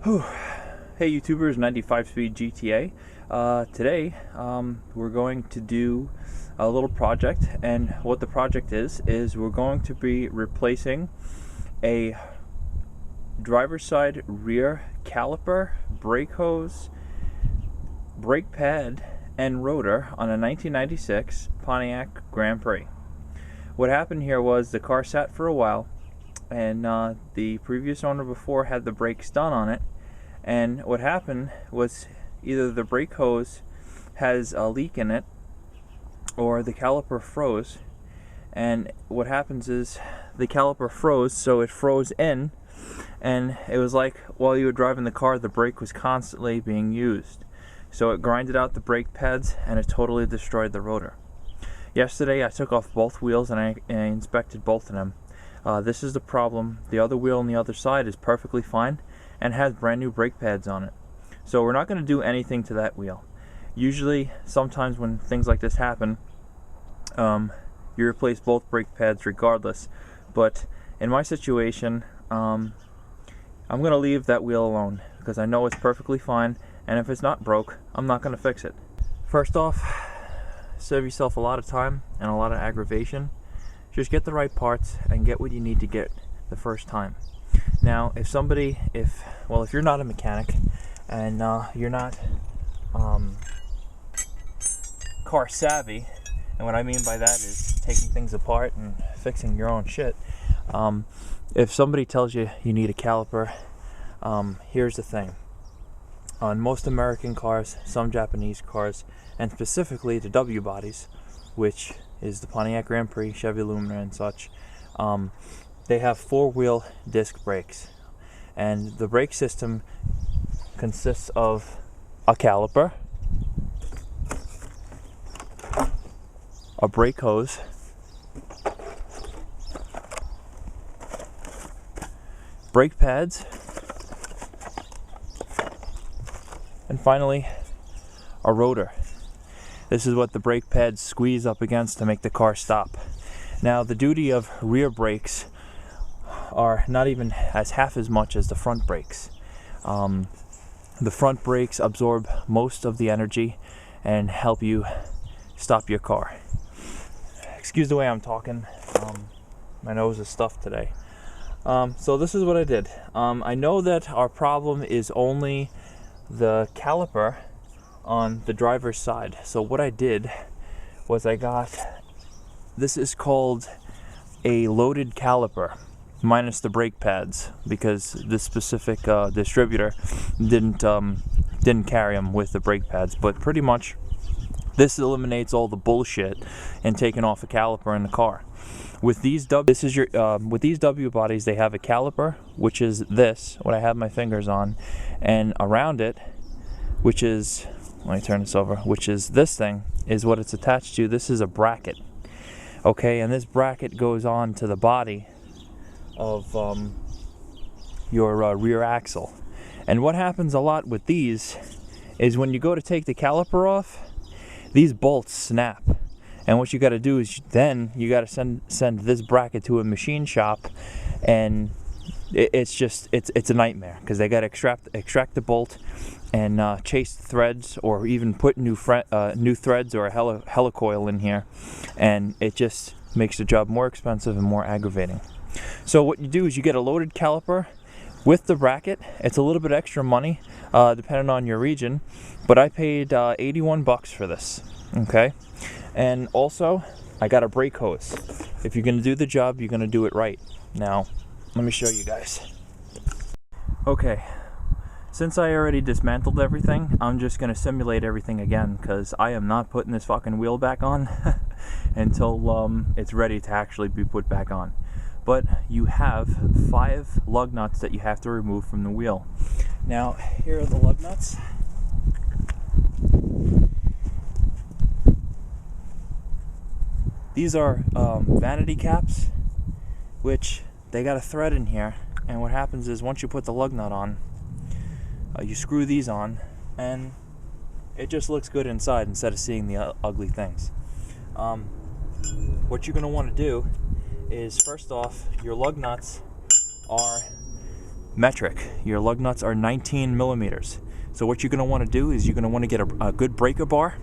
Whew. Hey YouTubers, 95 speed GTA. Today we're going to do a little project, and what the project is we're going to be replacing a driver's side rear caliper, brake hose, brake pad, and rotor on a 1996 Pontiac Grand Prix. What happened here was the car sat for a while, and the previous owner before had the brakes done on it. And what happened was either the brake hose has a leak in it or the caliper froze. And what happens is the caliper froze, so it froze in, and it was like while you were driving the car, the brake was constantly being used. So it grinded out the brake pads and it totally destroyed the rotor. Yesterday I took off both wheels and I inspected both of them. This is the problem. The other wheel on the other side is perfectly fine and has brand new brake pads on it. So we're not going to do anything to that wheel. Usually, sometimes when things like this happen, you replace both brake pads regardless. But in my situation, I'm going to leave that wheel alone because I know it's perfectly fine, and if it's not broke, I'm not going to fix it. First off, save yourself a lot of time and a lot of aggravation. Just get the right parts and get what you need to get the first time. Now, if you're not a mechanic and you're not car savvy, and what I mean by that is taking things apart and fixing your own shit, if somebody tells you you need a caliper, here's the thing. On most American cars, some Japanese cars, and specifically the W bodies, which is the Pontiac Grand Prix, Chevy Lumina, and such, they have four-wheel disc brakes, and the brake system consists of a caliper, a brake hose, brake pads, and finally a rotor. This is what the brake pads squeeze up against to make the car stop. Now, the duty of rear brakes are not even half as much as the front brakes. The front brakes absorb most of the energy and help you stop your car. Excuse the way I'm talking. My nose is stuffed today. So this is what I did. I know that our problem is only the caliper on the driver's side. So what I did was this is called a loaded caliper, minus the brake pads, because this specific distributor didn't carry them with the brake pads. But pretty much this eliminates all the bullshit in taking off a caliper in the car. With these W bodies, they have a caliper, which is this, what I have my fingers on, and around it, which is, let me turn this over, which is this thing, is what it's attached to. This is a bracket. Okay, and this bracket goes on to the body of your rear axle. And what happens a lot with these is when you go to take the caliper off, these bolts snap. And what you got to do is then you got to send this bracket to a machine shop, and it's a nightmare because they got to extract the bolt and chase the threads, or even put new threads or a helicoil in here, and it just makes the job more expensive and more aggravating. So what you do is you get a loaded caliper with the bracket. It's a little bit extra money depending on your region, but I paid $81 for this. Okay, and also I got a brake hose. If you're going to do the job, you're going to do it right. Now let me show you guys. Okay, since I already dismantled everything, I'm just going to simulate everything again, because I am not putting this fucking wheel back on until it's ready to actually be put back on. But you have 5 lug nuts that you have to remove from the wheel. Now, here are the lug nuts. These are vanity caps, which they got a thread in here, and what happens is once you put the lug nut on, you screw these on, and it just looks good inside instead of seeing the ugly things. What you're going to want to do is, first off, your lug nuts are metric. Your lug nuts are 19 millimeters. So what you're going to want to do is you're going to want to get a good breaker bar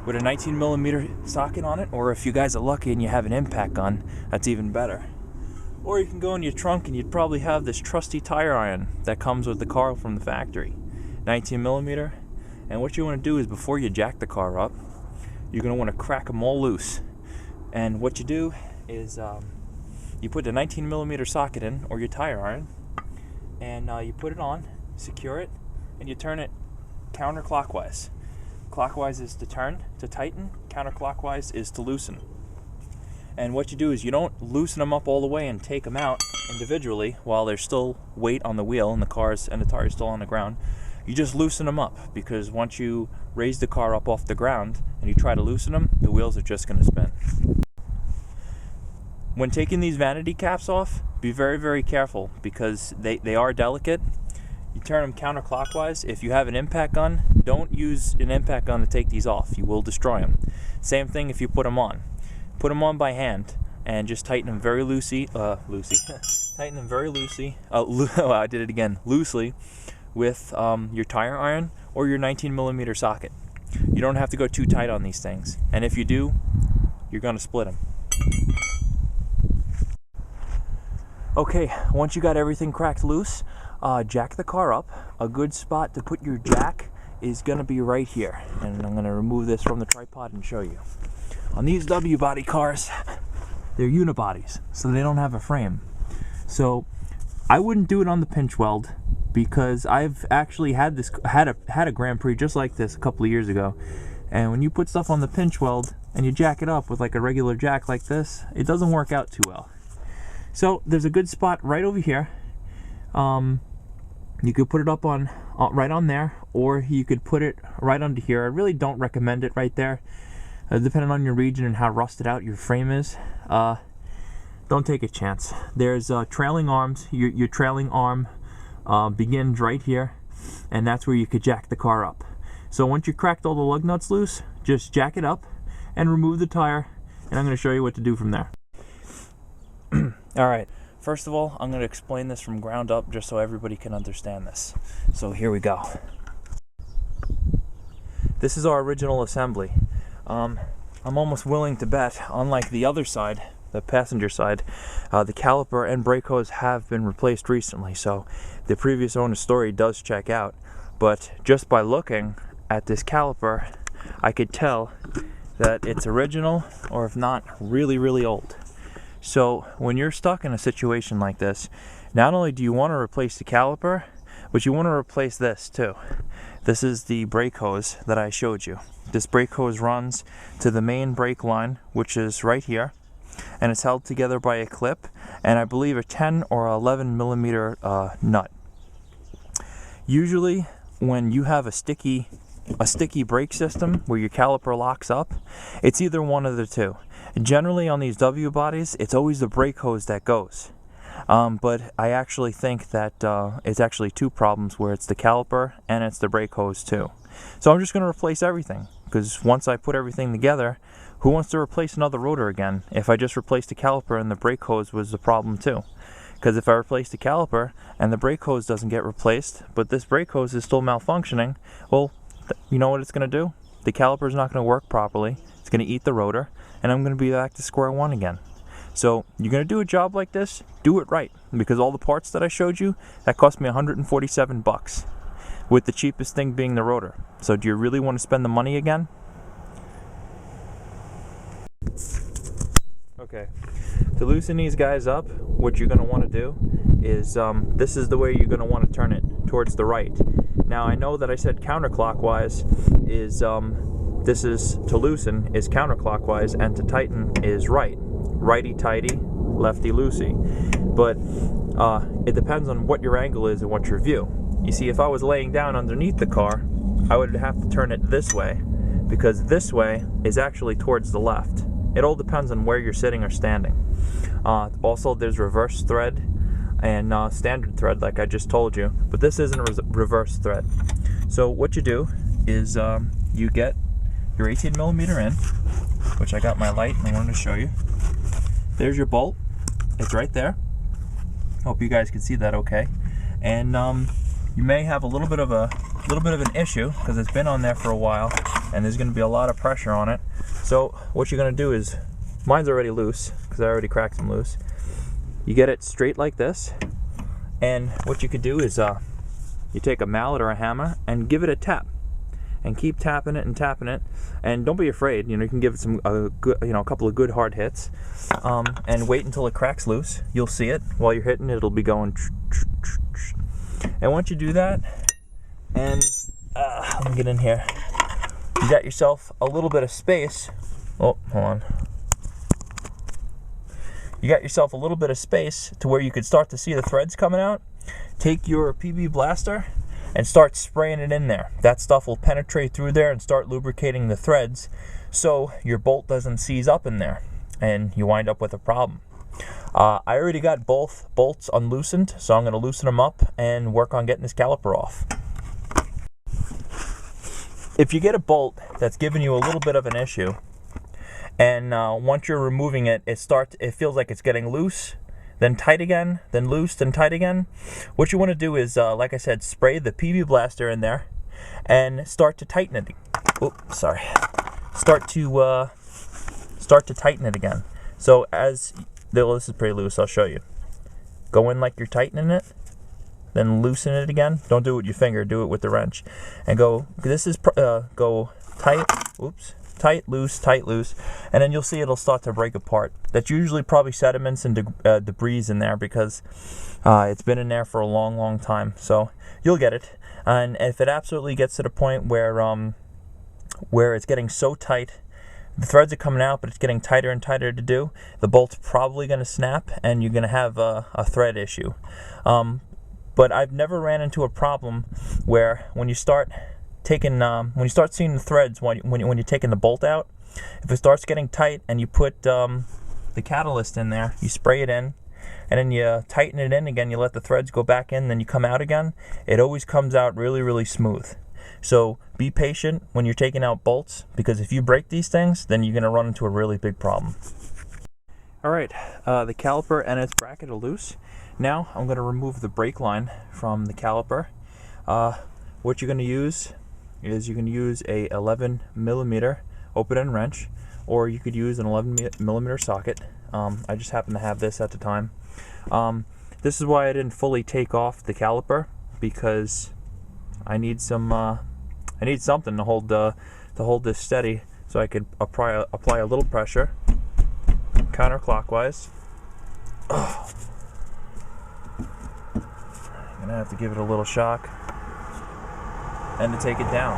with a 19 millimeter socket on it, or if you guys are lucky and you have an impact gun, that's even better. Or you can go in your trunk and you'd probably have this trusty tire iron that comes with the car from the factory, 19 millimeter. And what you want to do is before you jack the car up, you're going to want to crack them all loose. And what you do is you put the 19 millimeter socket in, or your tire iron, and you put it on, secure it, and you turn it counterclockwise. Clockwise is to turn, to tighten. Counterclockwise is to loosen. And what you do is you don't loosen them up all the way and take them out individually while there's still weight on the wheel and the tire is still on the ground. You just loosen them up, because once you raise the car up off the ground and you try to loosen them, the wheels are just going to spin. When taking these vanity caps off, be very, very careful, because they are delicate. You turn them counterclockwise. If you have an impact gun, don't use an impact gun to take these off. You will destroy them. Same thing if you put them on. Put them on by hand and just tighten them very loosely. Tighten them very loosely. I did it again. Loosely with your tire iron or your 19 millimeter socket. You don't have to go too tight on these things. And if you do, you're going to split them. Okay, once you got everything cracked loose, jack the car up. A good spot to put your jack is going to be right here. And I'm going to remove this from the tripod and show you. On these W-body cars, they're unibodies, so they don't have a frame. So I wouldn't do it on the pinch weld, because I've actually had a Grand Prix just like this a couple of years ago. And when you put stuff on the pinch weld and you jack it up with like a regular jack like this, it doesn't work out too well. So there's a good spot right over here. You could put it up on right on there, or you could put it right under here. I really don't recommend it right there. Depending on your region and how rusted out your frame is, don't take a chance. There's trailing arms. Your trailing arm begins right here, and that's where you could jack the car up. So once you cracked all the lug nuts loose, just jack it up and remove the tire, and I'm going to show you what to do from there. Alright, first of all, I'm going to explain this from ground up just so everybody can understand this. So here we go. This is our original assembly. I'm almost willing to bet, unlike the other side, the passenger side, the caliper and brake hose have been replaced recently, so the previous owner's story does check out. But just by looking at this caliper, I could tell that it's original, or if not, really, really old. So when you're stuck in a situation like this, not only do you want to replace the caliper, but you want to replace this too. This is the brake hose that I showed you. This brake hose runs to the main brake line, which is right here, and it's held together by a clip and I believe a 10 or 11 millimeter nut. Usually when you have a sticky brake system where your caliper locks up, it's either one of the two. Generally on these W bodies, it's always the brake hose that goes. But I actually think that it's actually two problems, where it's the caliper and it's the brake hose too. So I'm just going to replace everything, because once I put everything together, who wants to replace another rotor again if I just replaced the caliper and the brake hose was the problem too? Because if I replace the caliper and the brake hose doesn't get replaced, but this brake hose is still malfunctioning, well, you know what it's going to do? The caliper is not going to work properly. It's going to eat the rotor, and I'm going to be back to square one again. So you're going to do a job like this, do it right, because all the parts that I showed you, that cost me $147, with the cheapest thing being the rotor. So do you really want to spend the money again? Okay, to loosen these guys up, what you're going to want to do is, this is the way you're going to want to turn it, towards the right. Now I know that I said counterclockwise is, this is to loosen is counterclockwise, and to tighten is right. Righty-tighty, lefty-loosey. But it depends on what your angle is and what your view. You see, if I was laying down underneath the car, I would have to turn it this way, because this way is actually towards the left. It all depends on where you're sitting or standing. Also, there's reverse thread and standard thread, like I just told you, but this isn't a reverse thread. So what you do is you get your 18 millimeter in, which I got my light and I wanted to show you. There's your bolt. It's right there. Hope you guys can see that okay. and you may have a little bit of an issue because it's been on there for a while, and there's going to be a lot of pressure on it. So what you're going to do is, mine's already loose because I already cracked them loose. You get it straight like this, and what you could do is you take a mallet or a hammer and give it a tap, and keep tapping it and tapping it, and don't be afraid. You can give it a couple of good hard hits, and wait until it cracks loose. You'll see it while you're hitting it. It'll be going. And once you do that, and let me get in here, you got yourself a little bit of space. Oh, hold on. You got yourself a little bit of space to where you could start to see the threads coming out. Take your PB blaster and start spraying it in there. That stuff will penetrate through there and start lubricating the threads, so your bolt doesn't seize up in there and you wind up with a problem. I already got both bolts unloosened, so I'm going to loosen them up and work on getting this caliper off. If you get a bolt that's giving you a little bit of an issue, and once you're removing it, it feels like it's getting loose, then tight again, then loose, then tight again. What you want to do is, like I said, spray the PB blaster in there and start to tighten it. Oops, sorry. Start to tighten it again. So this is pretty loose. I'll show you. Go in like you're tightening it, then loosen it again. Don't do it with your finger. Do it with the wrench, and go. This is go tight. Oops. Tight, loose, and then you'll see it'll start to break apart. That's usually probably sediments and debris in there, because it's been in there for a long time. So you'll get it. And if it absolutely gets to the point where it's getting so tight, the threads are coming out, but it's getting tighter and tighter to do, the bolt's probably going to snap, and you're going to have a thread issue. But I've never ran into a problem where when you start seeing the threads when you're taking the bolt out, if it starts getting tight and you put the catalyst in there, you spray it in, and then you tighten it in again, you let the threads go back in, then you come out again, it always comes out really smooth. So be patient when you're taking out bolts, because if you break these things, then you're going to run into a really big problem. Alright, the caliper and its bracket are loose. Now I'm going to remove the brake line from the caliper. What you're going to use is you can use a 11mm open-end wrench, or you could use an 11mm socket. I just happen to have this at the time. This is why I didn't fully take off the caliper, because I need something to hold this steady, so I could apply a little pressure counterclockwise. I'm gonna have to give it a little shock, and to take it down.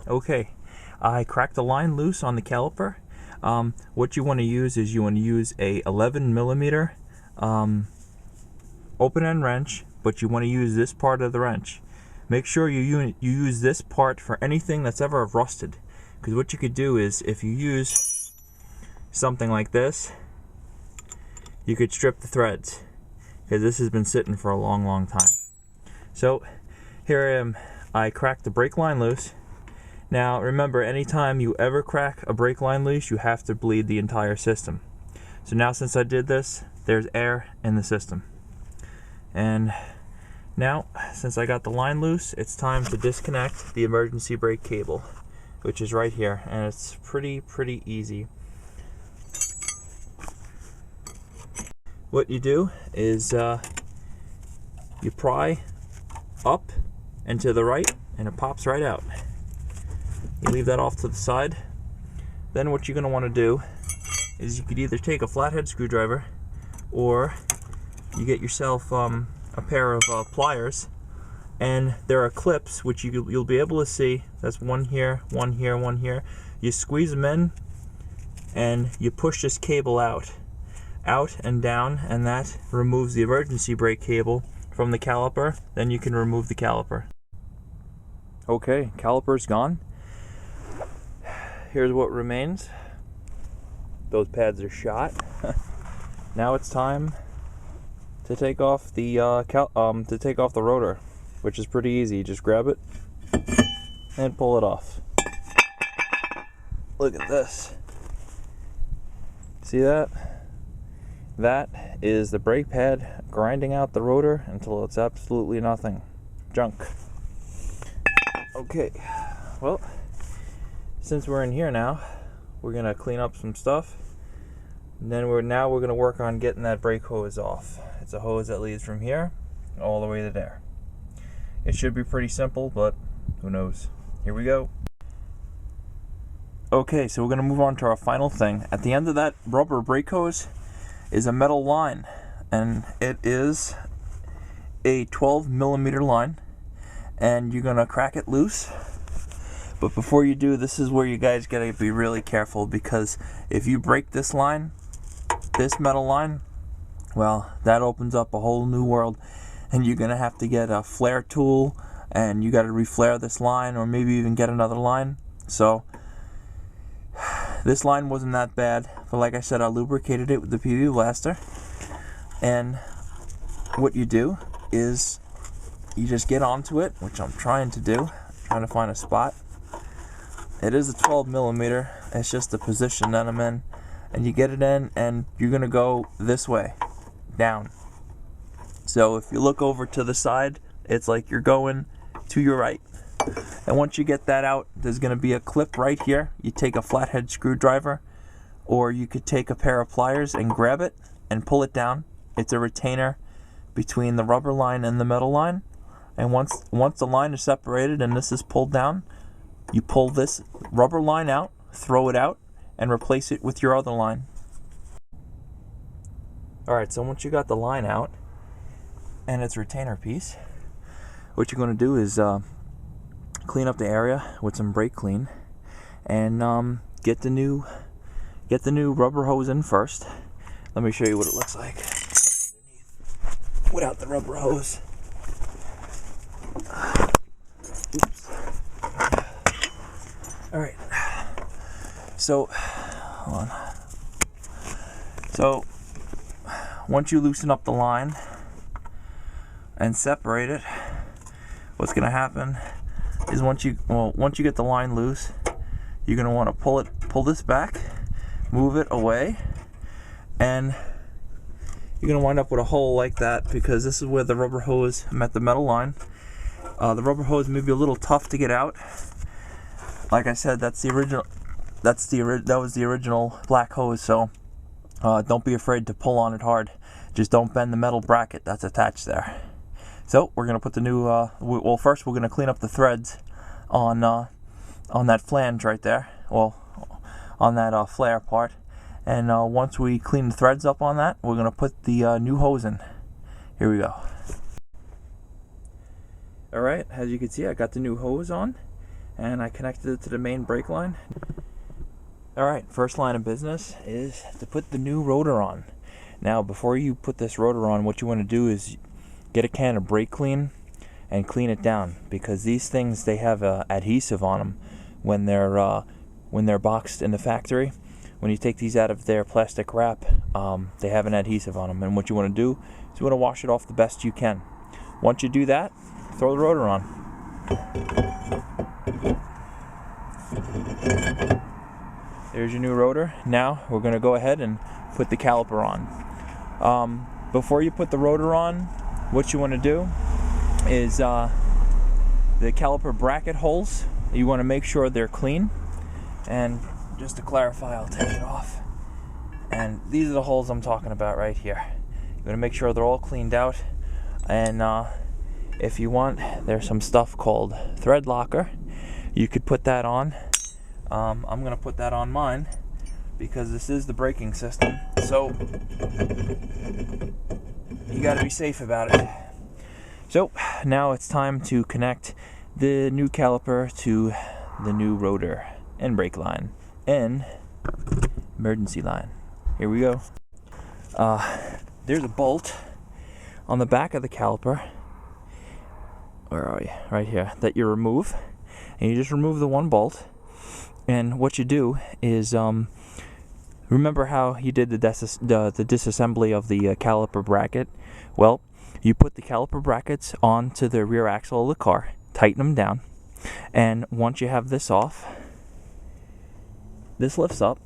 Okay, I cracked the line loose on the caliper. What you want to use is you want to use a 11mm open-end wrench, but you want to use this part of the wrench. Make sure you use this part for anything that's ever rusted, because what you could do is, if you use something like this, you could strip the threads, because this has been sitting for a long time. So here I am. I cracked the brake line loose. Now remember, anytime you ever crack a brake line loose, you have to bleed the entire system. So now, since I did this, there's air in the system. And now, since I got the line loose, it's time to disconnect the emergency brake cable, which is right here, and it's pretty easy. What you do is you pry up and to the right, and it pops right out. You leave that off to the side. Then what you're going to want to do is you could either take a flathead screwdriver, or you get yourself a pair of pliers, and there are clips which you'll be able to see. That's one here, one here, one here. You squeeze them in, and you push this cable out and down, and that removes the emergency brake cable from the caliper. Then you can remove the caliper. Okay, caliper's gone. Here's what remains. Those pads are shot. Now it's time to take off the rotor, which is pretty easy. Just grab it and pull it off. Look at this. See that? That is the brake pad grinding out the rotor until it's absolutely nothing. Junk. Okay, well, since we're in here now, we're gonna clean up some stuff. And then we're gonna work on getting that brake hose off. It's a hose that leads from here all the way to there. It should be pretty simple, but who knows? Here we go. Okay, so we're gonna move on to our final thing. At the end of that rubber brake hose is a metal line, and it is a 12mm line, and you're gonna crack it loose. But before you do, this is where you guys gotta be really careful, because if you break this line, this metal line, well, that opens up a whole new world, and you're gonna have to get a flare tool, and you gotta reflare this line, or maybe even get another line. So this line wasn't that bad, but like I said, I lubricated it with the PV blaster. And what you do is you just get onto it, which I'm trying to do, trying to find a spot. It is a 12mm, it's just the position that I'm in. And you get it in, and you're gonna go this way, down. So if you look over to the side, it's like you're going to your right. And once you get that out, there's going to be a clip right here. You take a flathead screwdriver, or you could take a pair of pliers and grab it and pull it down. It's a retainer between the rubber line and the metal line. And once the line is separated and this is pulled down, you pull this rubber line out, throw it out, and replace it with your other line. Alright, so once you got the line out and its retainer piece, what you're going to do is clean up the area with some brake clean, and get the new rubber hose in first. Let me show you what it looks like without the rubber hose. Oops. All right. So, hold on. So, once you loosen up the line and separate it, what's going to happen is once you get the line loose, you're going to want to pull this back, move it away, and you're going to wind up with a hole like that, because this is where the rubber hose met the metal line. The rubber hose may be a little tough to get out. Like I said, that was the original black hose, so don't be afraid to pull on it hard. Just don't bend the metal bracket that's attached there. So we're gonna put the new. Well, first we're gonna clean up the threads on that flange right there. Well, on that flare part. And once we clean the threads up on that, we're gonna put the new hose in. Here we go. All right, as you can see, I got the new hose on, and I connected it to the main brake line. All right, first line of business is to put the new rotor on. Now, before you put this rotor on, what you want to do is get a can of brake clean and clean it down, because these things, they have adhesive on them when they're boxed in the factory. When you take these out of their plastic wrap, they have an adhesive on them, and what you want to do is you want to wash it off the best you can. Once you do that, throw the rotor on. There's your new rotor. Now we're going to go ahead and put the caliper on. Before you put the rotor on, what you want to do is the caliper bracket holes, you want to make sure they're clean. And just to clarify, I'll take it off. And these are the holes I'm talking about right here. You want to make sure they're all cleaned out. And if you want, there's some stuff called thread locker. You could put that on. I'm going to put that on mine because this is the braking system. So you got to be safe about it. So now it's time to connect the new caliper to the new rotor and brake line and emergency line. Here we go. There's a bolt on the back of the caliper. Where are you? Right here. That you remove, and you just remove the one bolt. And what you do is, remember how you did the disassembly of the caliper bracket? Well, you put the caliper brackets onto the rear axle of the car, tighten them down, and once you have this off, this lifts up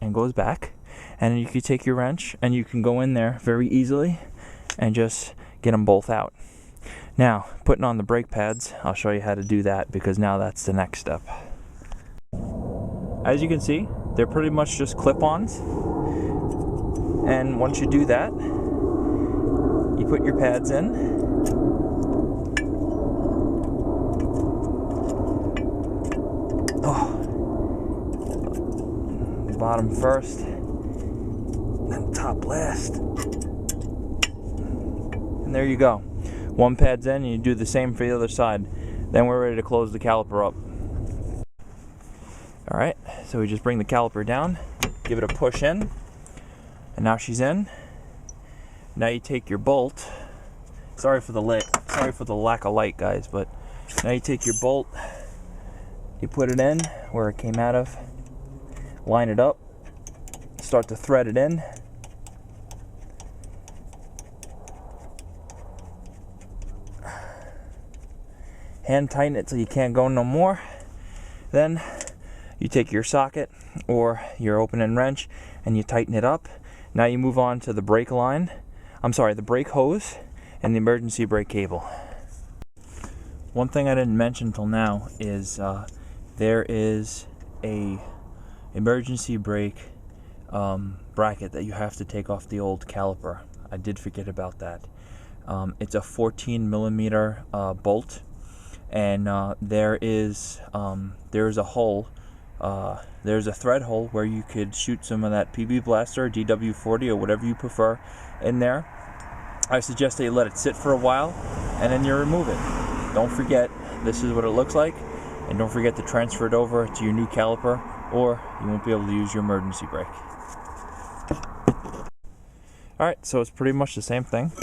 and goes back, and you can take your wrench and you can go in there very easily and just get them both out. Now, putting on the brake pads, I'll show you how to do that, because now that's the next step. As you can see, they're pretty much just clip-ons, and once you do that, you put your pads in, bottom first, then top last, and there you go. One pad's in, and you do the same for the other side. Then we're ready to close the caliper up. Alright, so we just bring the caliper down, give it a push in, and now she's in. Now you take your bolt. Sorry for the lack of light, guys, but now you take your bolt, you put it in where it came out of, line it up, start to thread it in. Hand tighten it till you can't go no more. Then you take your socket or your open-end wrench and you tighten it up. Now you move on to the brake line. The brake hose and the emergency brake cable. One thing I didn't mention till now is there is a emergency brake bracket that you have to take off the old caliper. I did forget about that. It's a 14 millimeter bolt. And there's a hole, there's a thread hole where you could shoot some of that PB Blaster, DW40, or whatever you prefer in there. I suggest that you let it sit for a while and then you remove it. Don't forget, this is what it looks like, and don't forget to transfer it over to your new caliper or you won't be able to use your emergency brake. Alright, so it's pretty much the same thing.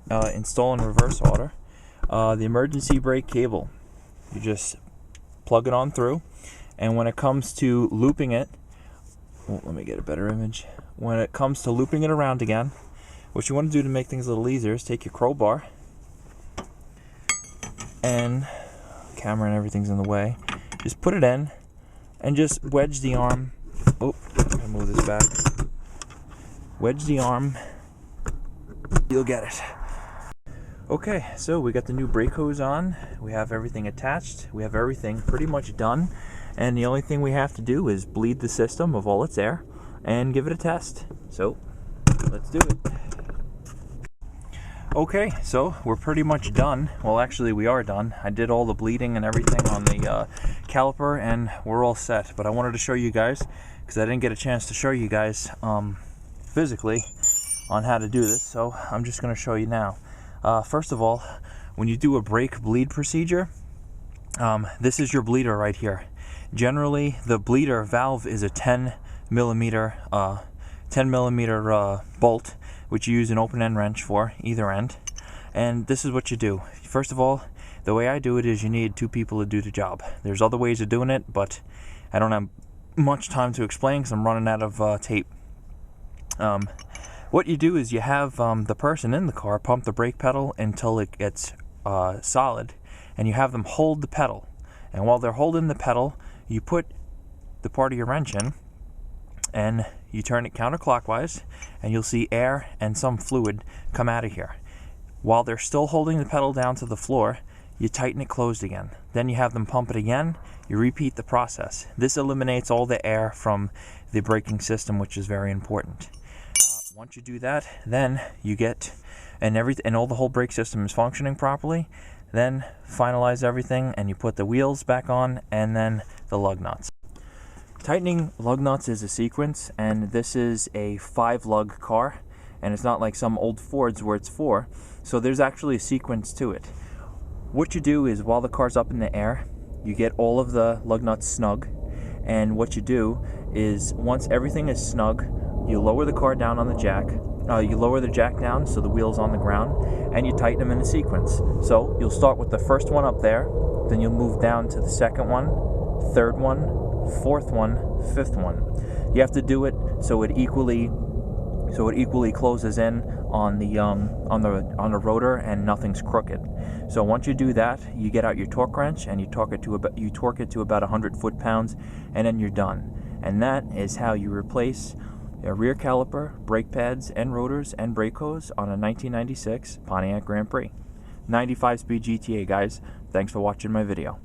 Install in reverse order. The emergency brake cable, you just plug it on through, and when it comes to looping it, let me get a better image. When it comes to looping it around again, what you want to do to make things a little easier is take your crowbar, and camera and everything's in the way, just put it in and just wedge the arm. Oh, I'm gonna move this back. Wedge the arm, you'll get it. Okay, so we got the new brake hose on, we have everything attached, we have everything pretty much done, and the only thing we have to do is bleed the system of all its air and give it a test. So, let's do it. Okay, so we're pretty much done. Well, actually we are done. I did all the bleeding and everything on the caliper and we're all set, but I wanted to show you guys, because I didn't get a chance to show you guys physically on how to do this, so I'm just going to show you now. First of all, when you do a brake bleed procedure, this is your bleeder right here. Generally, the bleeder valve is a 10 millimeter bolt, which you use an open-end wrench for either end. And this is what you do. First of all, the way I do it is you need two people to do the job. There's other ways of doing it, but I don't have much time to explain because I'm running out of tape. What you do is you have the person in the car pump the brake pedal until it gets solid, and you have them hold the pedal. And while they're holding the pedal, you put the part of your wrench in, and you turn it counterclockwise, and you'll see air and some fluid come out of here. While they're still holding the pedal down to the floor, you tighten it closed again. Then you have them pump it again, you repeat the process. This eliminates all the air from the braking system, which is very important. Once you do that, then you get, and all the whole brake system is functioning properly, then finalize everything and you put the wheels back on and then the lug nuts. Tightening lug nuts is a sequence, and this is a 5-lug car, and it's not like some old Fords where it's 4, so there's actually a sequence to it. What you do is, while the car's up in the air, you get all of the lug nuts snug, and what you do is, once everything is snug, you lower the car down on the jack. You lower the jack down so the wheel's on the ground, and you tighten them in a sequence. So you'll start with the first one up there, then you'll move down to the second one, third one, fourth one, fifth one. You have to do it so it equally closes in on the rotor and nothing's crooked. So once you do that, you get out your torque wrench and you torque it to about 100 foot-pounds, and then you're done. And that is how you replace a rear caliper, brake pads, and rotors and brake hose on a 1996 Pontiac Grand Prix. 95 speed GTA, guys. Thanks for watching my video.